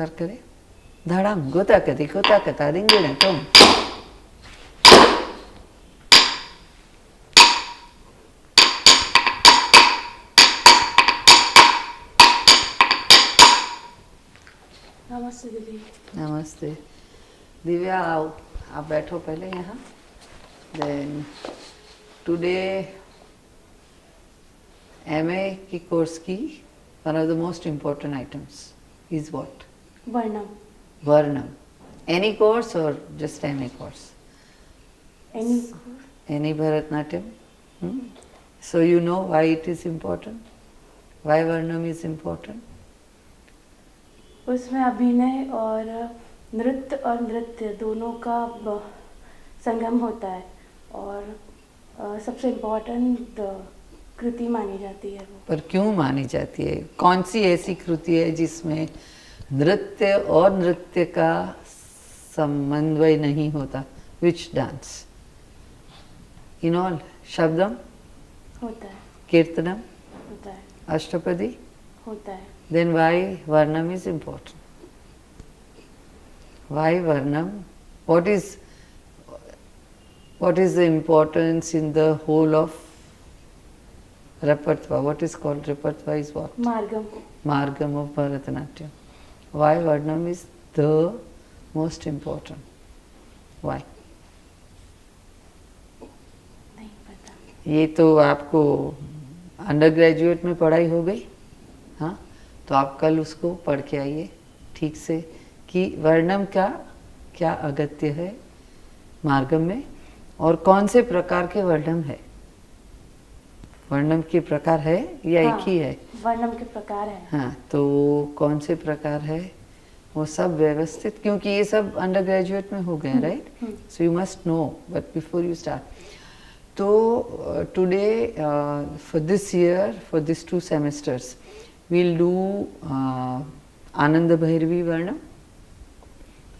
नमस्कार करें। धड़ाम गोता कति गोता कता दिंगे तुम। नमस्ते दीदी। नमस्ते दिव्या, आओ आप बैठो पहले यहाँ। देन टुडे एमए की कोर्स की one of the most important items is what? Varnam. Varnam. Any course or just MA course? Any Bharatnatyam. So you know why it is important? Why Varnam is important? उसमें अभिनय और नृत्य दोनों का संगम होता है और सबसे इम्पोर्टेंट कृति मानी जाती है वो। पर क्यों मानी जाती है? कौन सी ऐसी कृति है जिसमें नृत्य और नृत्य का समन्वय नहीं होता? Which dance? In all, शब्दम होता है, कीर्तनम होता है, अष्टपदी होता है। Then why Varnam is important? Why Varnam? What is the importance in the whole of Rapatva? What is called Rapatva is what? Margam. Margam of Bharatanatyam. Why Varnam is the most important? Why? नहीं पता। ये तो आपको under graduate में पढ़ाई हो गई, हाँ? तो आप कल उसको पढ़ के आइए ठीक से कि वर्णम का क्या अगत्य है मार्गम में और कौन से प्रकार के वर्णम है। वर्णम के प्रकार है या हाँ, एक ही है? वर्णम के प्रकार है। हाँ, तो कौन से प्रकार है वो सब व्यवस्थित, क्योंकि ये सब अंडर ग्रेजुएट में हो गए, right? So you must know but before you start. तो today for this year, for this 2 semesters we'll do Ananda Bhairavi Varnam.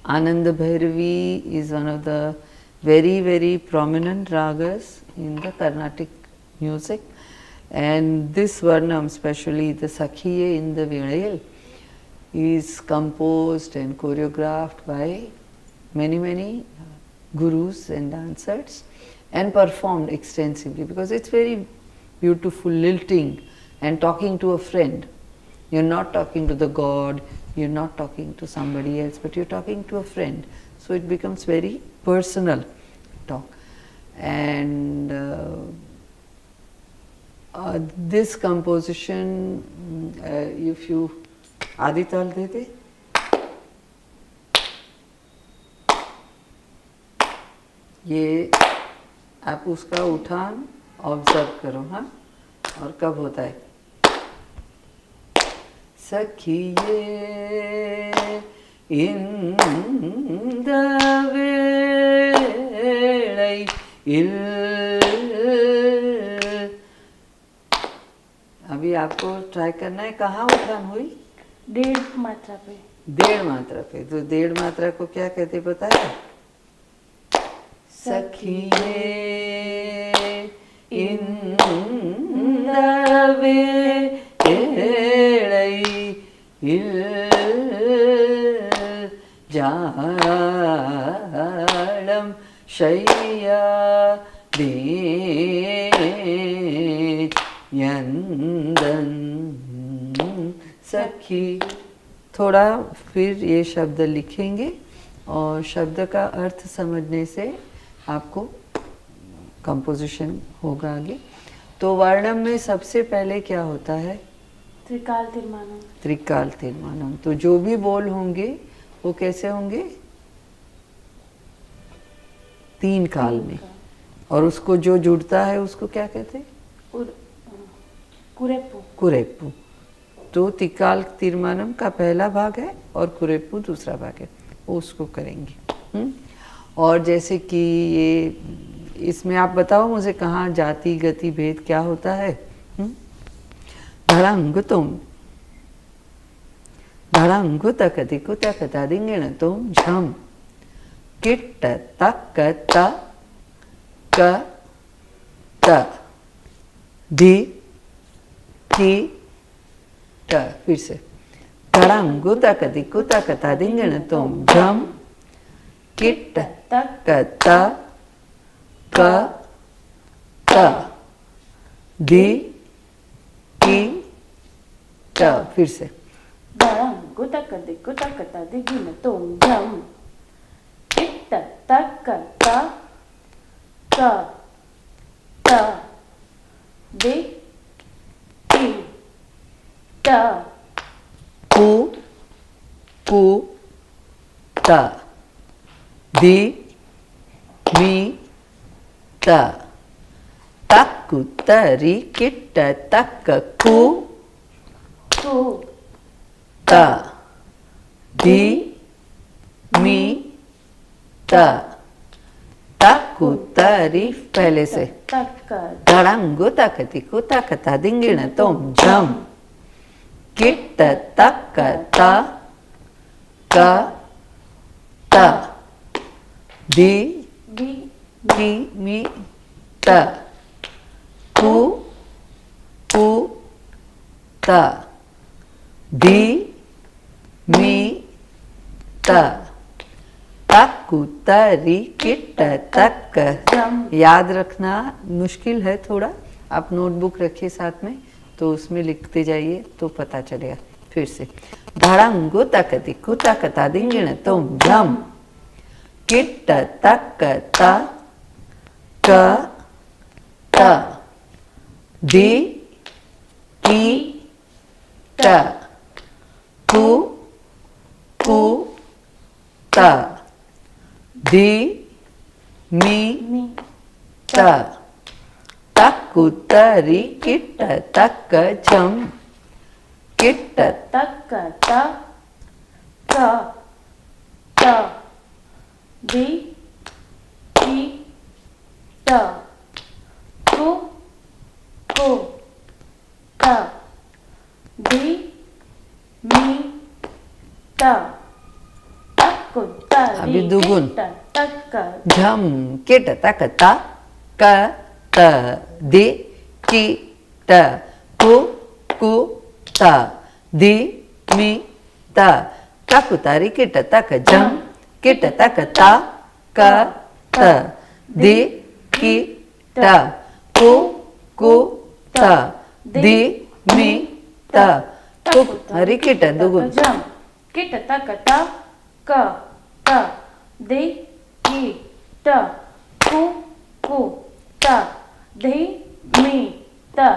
Ananda Bhairavi is one of the very, very prominent ragas in the Carnatic music, and this Varnam, especially the Sakhiye in the Velayil, is composed and choreographed by many, many gurus and dancers and performed extensively because it's very beautiful, lilting and talking to a friend. You're not talking to the God, you're not talking to somebody else, but you're talking to a friend. So it becomes very personal talk. And this composition, if you Adital dete, ये आप उसका उठान observe करो, हाँ? और कब होता है? सखिये इंद वेळैइल। अभी आपको ट्राई करना है। कहाँ उठान हुई? 1.5 मात्रा पे। 1.5 मात्रा पे। तो 1.5 मात्रा को क्या कहते पता है? सखिये इंद वेळैइल जालम शय्या यंदन सखी। थोड़ा फिर ये शब्द लिखेंगे और शब्द का अर्थ समझने से आपको कंपोजिशन होगा आगे। तो वर्णम में सबसे पहले क्या होता है? त्रिकाल तीर्मानम। त्रिकाल तीर्मानम। तो जो भी बोल होंगे वो कैसे होंगे? 3 काल में। और उसको जो जुड़ता है उसको क्या कहते हैं? कुरेप्पु। कुरेप्पु। तो त्रिकाल तीर्मानम का पहला भाग है और कुरेप्पु दूसरा भाग है, वो उसको करेंगे। और जैसे कि ये इसमें आप बताओ मुझे कहाँ जाति गति भेद क्या होता है? धड़ंग तुम धड़ंग तकति कुतकता दिंगण तुम झम किट तक त क त धी की ट। फिर से धड़म गुता कति कुता कथा दिंगण तुम झम किट तक कता क त दी की ट फिर से धड़म गुतक दिकुतक तदिगिन तुम झम किट तक ता क त दि की ट कु कु ता दी मी ता तक्कु तरी किट्ट तक्क कु कु ता दी मी ता तक्कु तरी पहले से तक धड़ंगु तकति कुता कथा दिंगिण तुम झम किट्ट तक्क ता क ता दी दी की मी ता कु कु ता दी मी ता तक्कु तरी किट्ट तक झम याद रखना मुश्किल है थोड़ा, आप नोटबुक रखिए साथ में तो उसमें लिखते जाइए तो पता चलेगा। फिर से धड़ंगु तकति कुता कथा दिंगिण तुम झम किट्ट तक ता क ता दी की ट कु कु ता दी मी मी ता तक्कु तरी किट्ट तक झम किट्ट तक ता क त दी की ट कु कु ता दी मी ता तक्कु तरी अभी दुगुन। किट्ट तक झम किट तक ता क त दी की ट कु कु ता दी मी ता तक्कु तारी किट तक झम किट तक ता क त दी की ट कु कु ता दी मी ता तक्कु तारी किट दुगुन। झम किट तक ता क त दी की ट कु कु ता दी मी ता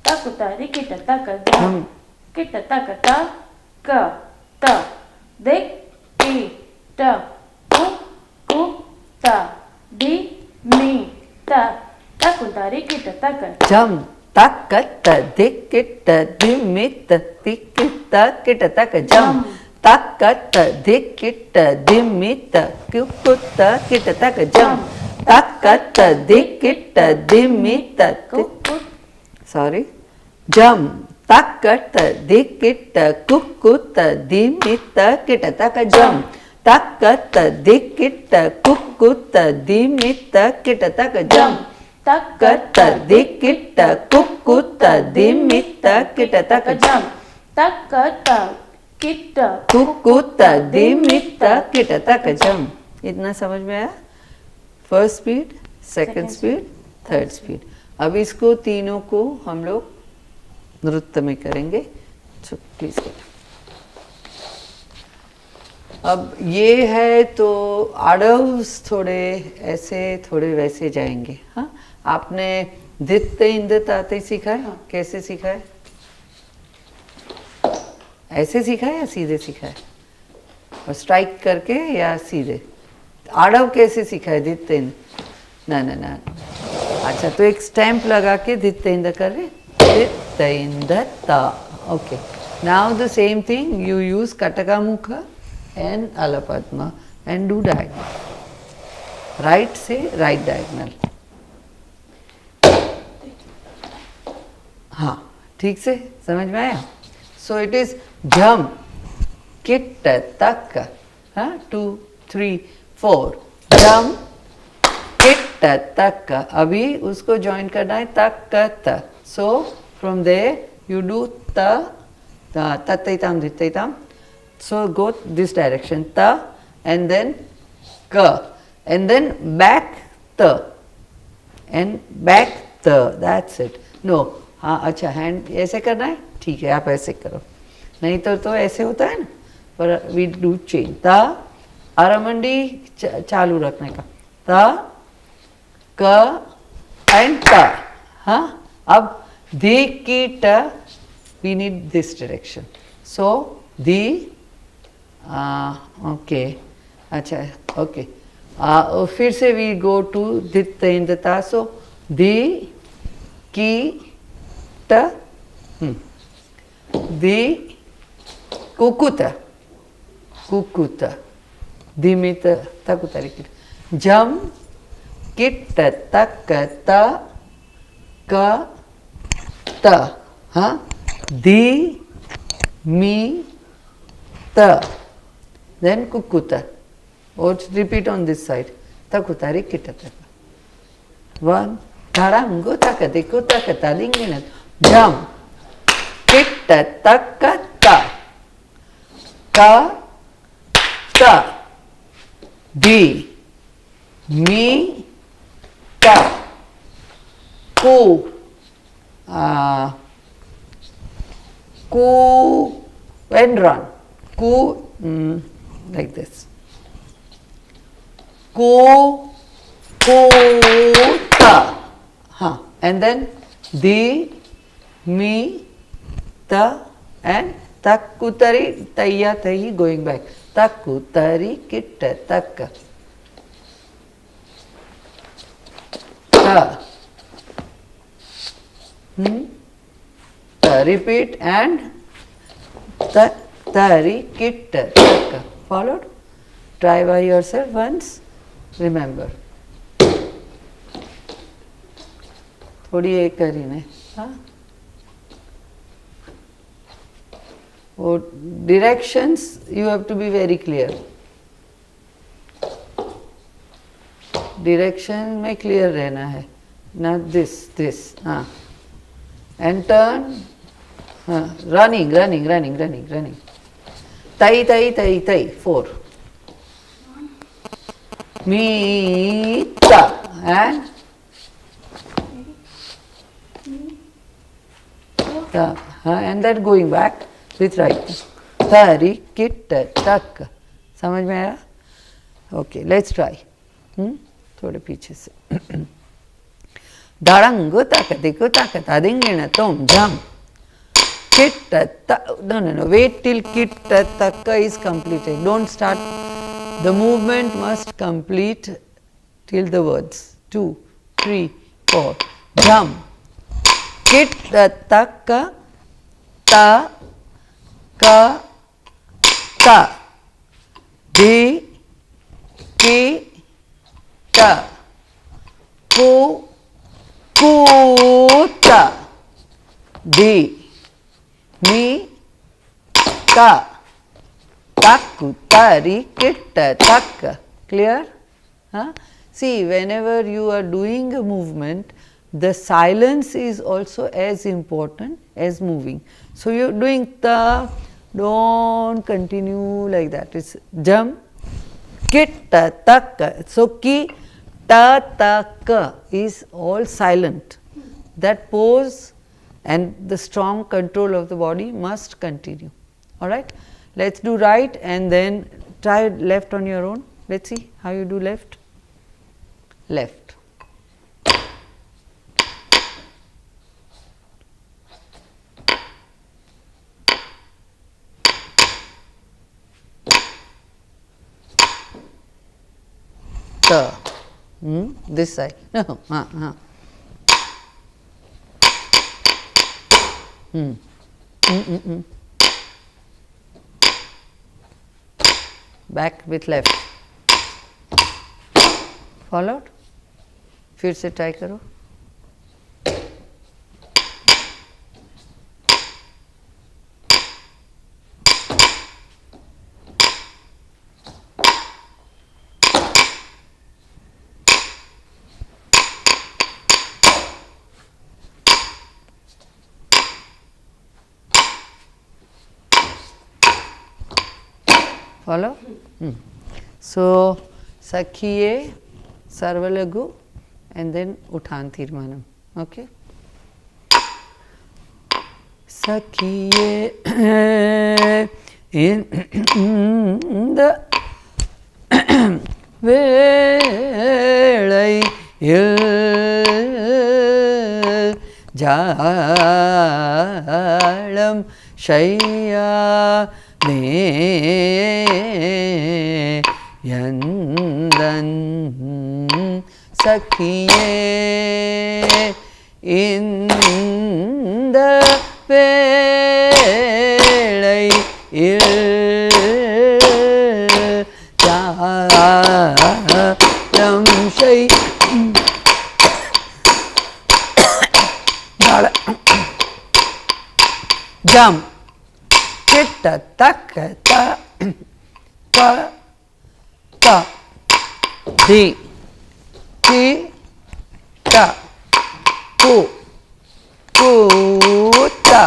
तक्कु तारी किट तक झम किट तक ता क त दी की ट कु कु ता दी मी ता तक्कु तारी किट तक झम तक त दिक किट दिमित तिक त किट तक झम तक त दिक किट दिमित कुकुत किट तक झम तक त दिक किट दिमित सॉरी झम तक त दिक किट कुकुत दिमित किट तक झम तक त दिक किट कुकुत दिमित किट तक झम तक त दिक किट कुकुत दिमित किट तक झम तक त किट कुकुत दिमित किट तक झम। इतना समझ में आया? First speed, second speed, third speed. अब इसको तीनों को हम लोग नृत्य में करेंगे। प्लीज अब ये है तो आडव्स थोड़े ऐसे थोड़े वैसे जाएंगे। हाँ, आपने दित्त इंदित आते सीखा है? कैसे सीखा है? ऐसे सीखा है या सीधे सीखा है? और स्ट्राइक करके या सीधे? आडव कैसे सीखा है? दित्त इंद ना ना ना। अच्छा, तो एक स्टैंप लगा के दित्त इंद कर रहे, दित्त इंद ता। Okay, now the same thing you use kataka mukha and Alapadma and do diagonal. Right से right diagonal. हाँ, ठीक से समझ में आया? So it is jump, kit तक, हाँ 2, 3, 4, jump, किट तक। अभी उसको ज्वाइन करना है तक त। So from there you do ta Tattaitam dittaitam. So go this direction, ta and then ka, and then back ta and back ta. That's it. No, हाँ अच्छा हैंड ऐसे करना है, ठीक है आप ऐसे करो, नहीं तो ऐसे होता है ना, पर वी डू चेंज. ता आरामंडी चालू रखने का, ता क एंड ता. हाँ अब धी की ट, वी नीड दिस डायरेक्शन. सो धी, ओके अच्छा ओके. फिर से वी गो टू दित इन ता. सो धी की ट, धी कुकुत कुकुत, धीमित तकुतरी जम किट तक त क त. हाँ धी मी त, then kukuta. Or repeat on this side. Takutari kitata. One. Tarango takatiku takatalinginat. Jam. Kitta takata. Ka. Ta. Di. Mi. Ta. Ku. Ku. And run. Ku. Like this. Ku. Ta. Huh. And then di, mi, ta, and takutari, tayya, tayi, going back. Takutari, kitta, takka. Ta. Ta. Repeat and ta, tari, kitta, takka. Followed? Try by yourself once. Remember. थोड़ी एक करीने. हाँ वो directions you have to be very clear. Direction में clear रहना है. Not this. हाँ. And turn. हाँ. Running. Tai. 4. Mita and ta, and then going back with right. Tari, kitta, tak. समझ में आया? Okay, let's try. थोड़े पीछे से. दारंगो ताकतिको ताकता दिंगिना तोम जम. Kitta ta. No. Wait till kitta takka is completed. Don't start. The movement must complete till the words. 2, 3, 4. Jump. Kitta takka ta ka ta. Di ki ta. Ku ta. Di mi ta. Takku, tari, kitta, takka. Clear? Huh? See, whenever you are doing a movement, the silence is also as important as moving. So, you are doing ta, don't continue like that. It's jam, kitta, takka. So, ki, ta, ka is all silent. That pose and the strong control of the body must continue. Alright? Let's do right and then try left on your own. Let's see how you do left. Left. Ta. This side. No. Back with left. Followed? फिर से try करो. follow? So sakhiye sarvalagu and then uthan tirmanam. Okay. Sakhiye in the velai jalam shayya ne yandan sakhiye in the velai jalam shayya jam kitta takka ta pa ta di ti ta ku ta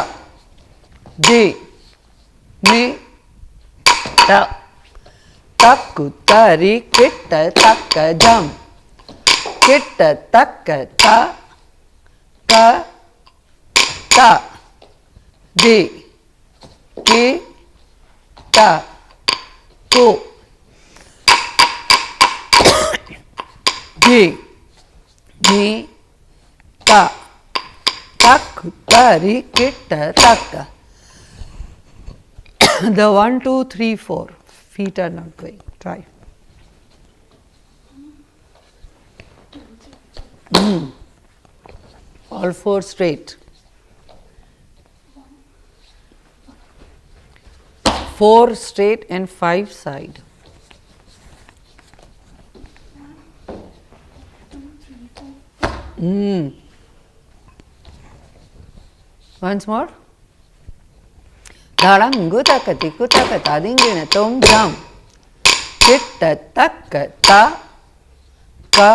di mi ta takku tari kitta takka jam kitta takka ta ka ta di ki ta ku di mi ta takku tari kitta takka. The 1, 2, 3, 4 feet are not going. Try. All 4 straight. 4 straight and 5 side. 1, 2, 3, 4. Once more. Dharangu takati kutakata dingina tom jam kitta takka ta ka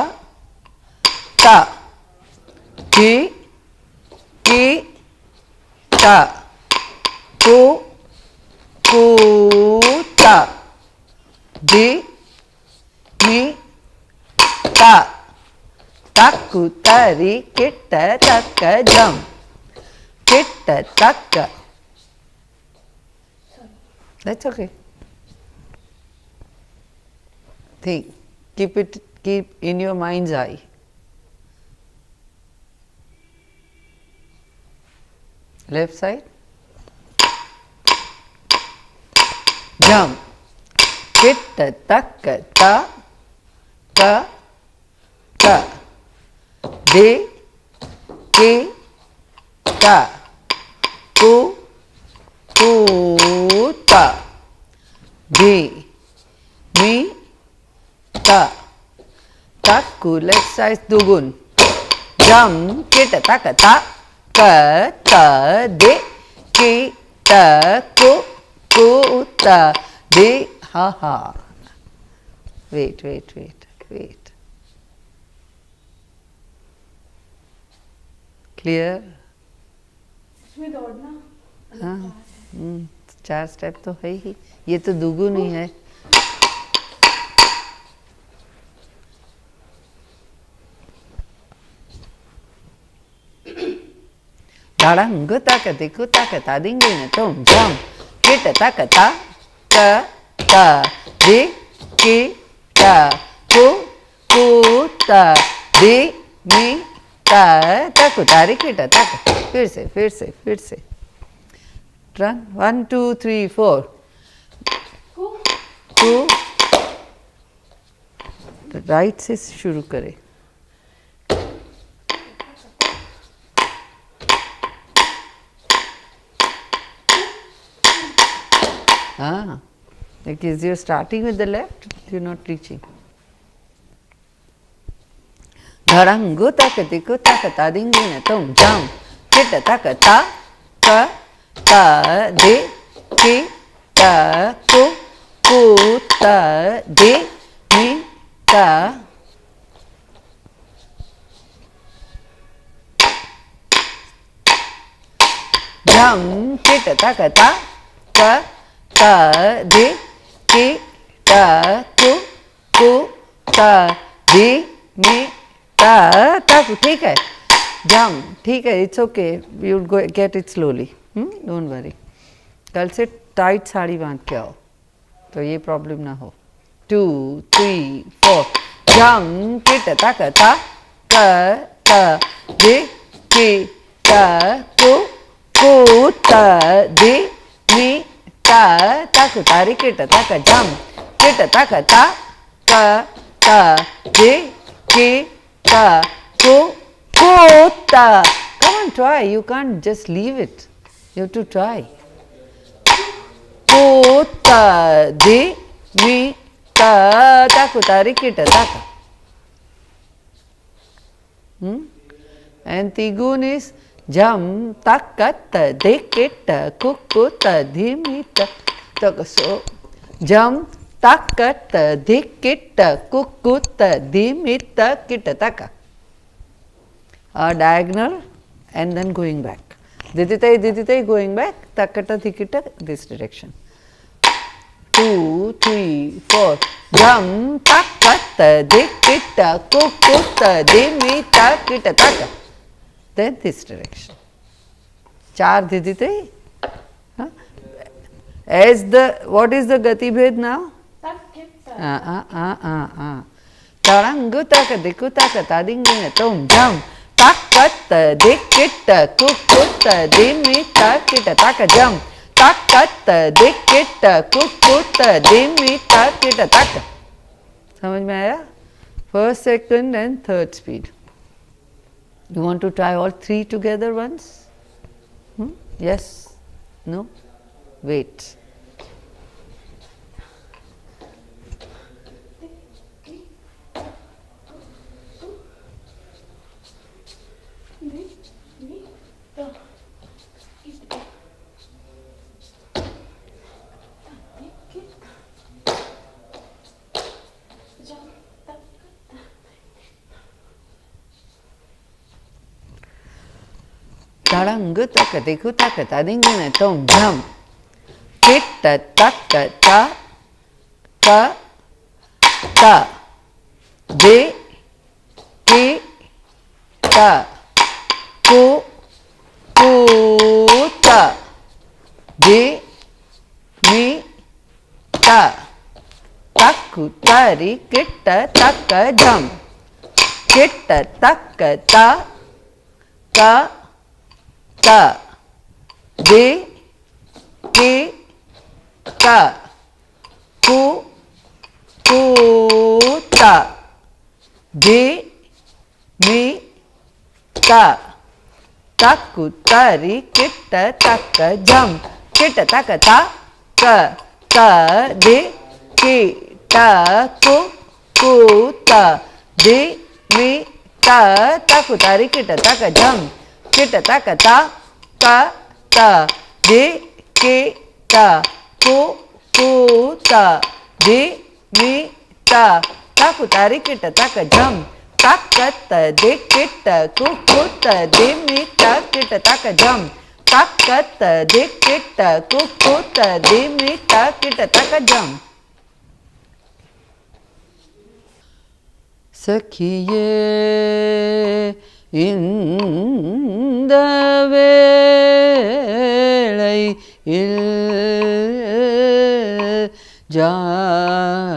ta ki ta ku ta di mi ta takku tari kitta takka jam kitta takka. That's okay. Think. Keep in your mind's eye. Left side. Jump. Kitta takka ta ka ta di ki ta ku ta di mi ta takku. Left side dugun. Jam kitta takka ta ka ta di ki ta ku ta di ha ha. Wait. Clear? इसमें दौड़ना हाँ 4 step तो है ही. ये तो दुगुन ही है. Dharangu takati kutakata dingina tom jam kitta takata ka ta di ki ta ku ta di mi ta takku tari kitta takka. फिर से. Run. 1, 2, 3, 4. Ku राइट से शुरू करें. Because you're starting with the left, you're not reaching. Dharangu takati kutakata dingina tom jam kitta takata ka ta di ki ta ku ta di mi ta jam kitta takata ka ta di ki ta ku ku ta di mi ta ta ku ठीक है jump ठीक है it's okay you'll go get it slowly don't worry कल से tight sari बांध के आओ तो ये प्रॉब्लम ना हो 2 3 4 jump किट तक ता क त दि कि त कु कु त दि मी ता तक तारी किट तक jump किट तक ता क त दि कि त कु कु त come on try you can't just leave it you have to try ku ta di mi ta taku tari kita taka and tigun is jam takata dekita kukuta dhimita taka so jam takata dekita kukuta dhimita kita taka diagonal and then going back diditai going back takata dhikita this direction 2 3 4 jam takata dikita kukuta dimita kita taka then this direction 4 diditai as the what is the gati bhed now tarangu taka dikutaka tadingina tom jam takata dikita kukuta dimita kita taka jam takata dikita kukuta dimita kita taka समझ में आया first second and third speed you want to try all three together once yes no wait tarangu taka diku taka tadingina tom jam kita taka ta ka ta de ki ta ku ku ta de mi ta taku tari kita taka jam kita taka ta ka ta de ki ta ku ku ta de mi ta taku tari kita taka jam kita taka ta ka ta de ki ta ku ku ta de mi ta taku tari kita taka jam kita taka ta ka ta de ki ta ku ku ta de mi ta taku tari kita taka jam takata de kita ku ku ta de mi ta kita taka jam takata de kita ku ku ta de mi ta kita taka jam sakhiye இந்த வேளை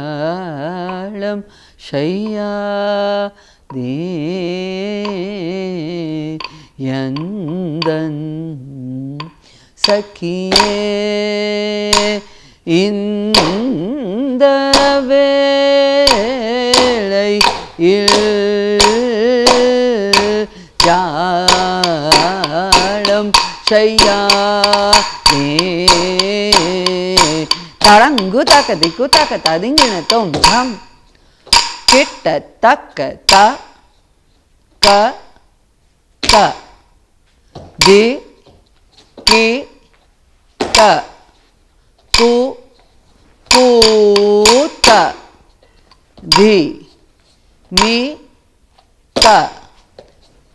ஜாலம் ஷையாதே யந்தன் சக்கியே இந்த வேளை ஜாலம் ஷையாதே tarangu taka diku taka tadingina tom jam kita taka ta ka ta de ki ta ku ku ta di mi ta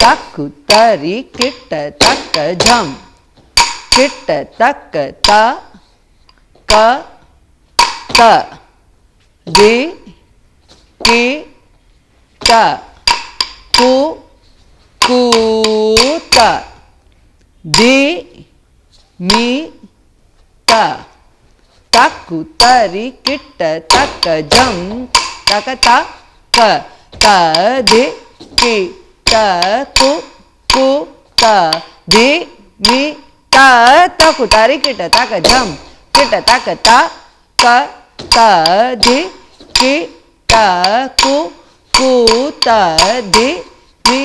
taku tari kita taka jam kita taka ta ka ta di ki ta ku ku ta di mi ta taku tari kitta taka jam taka ta ka ta di ki ta ku ku ta di mi ta taku tari kitta taka jam kitta taka ta ka ta di ki ta ku ku ta di mi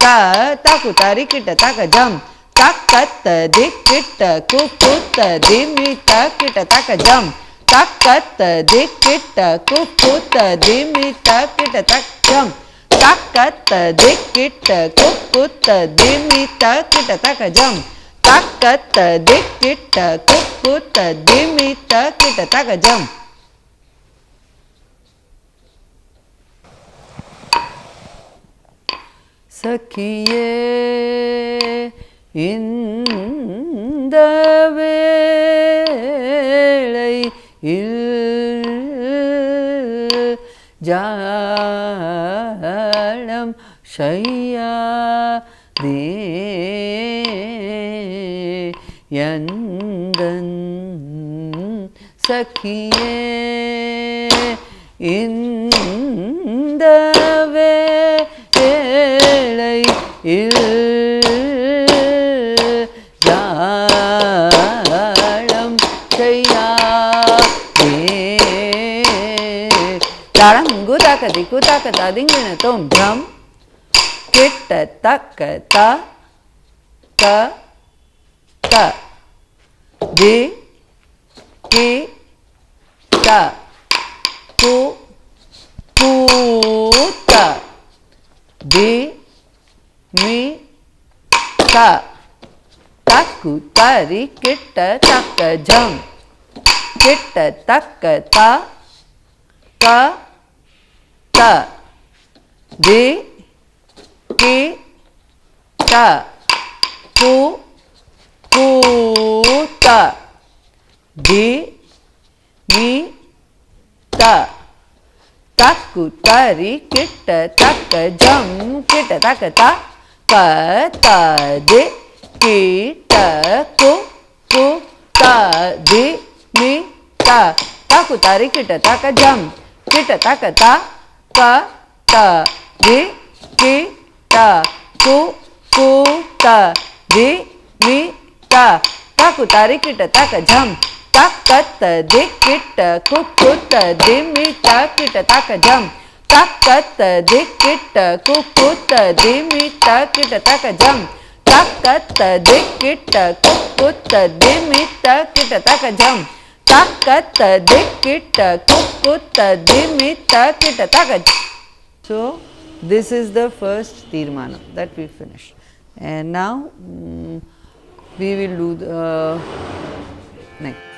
ta taku tari kitta taka jam takat di kitta ku ku ta di mi ta kitta taka jam takat di kitta ku ku ta di mi ta kitta taka jam takat di kitta ku ku ta di mi ta kitta taka jam takat di kitta ku ku ta di mi ta kitta taka jam. Sakhiye இந்த வேளையில் ஜாலம் செய்யாதே எந்தன் சகியே இந்த வேளையில் ஜாலம் செய்யாதே தாளங்கு தக்க திக்கு தக்க ததிங்கின தோம் ஜம் கிட்ட தக்க த க த தி கி த கு கு த தி mi ta taku tari kitta taka jam kitta taka ta ka ta di ki ta ku ku ta di mi ta taku tari kitta taka jam kitta taka ta ka ta di ki ta ku ku ta di mi ta taku tari kitta taka jam kitta taka ta ka ta di ki ta ku ku ta di mi ta taku tari kitta taka jam takat di kitta ku ku ta di mi ta kitta taka jam takat di kitta ku ku ta di mi ta kitta taka jam takat di kitta ku ku ta di mi ta kitta taka jam takat di kitta ku ku ta di mi ta kitta taka. So this is the first tirmanam that we finished, and now we will do the next.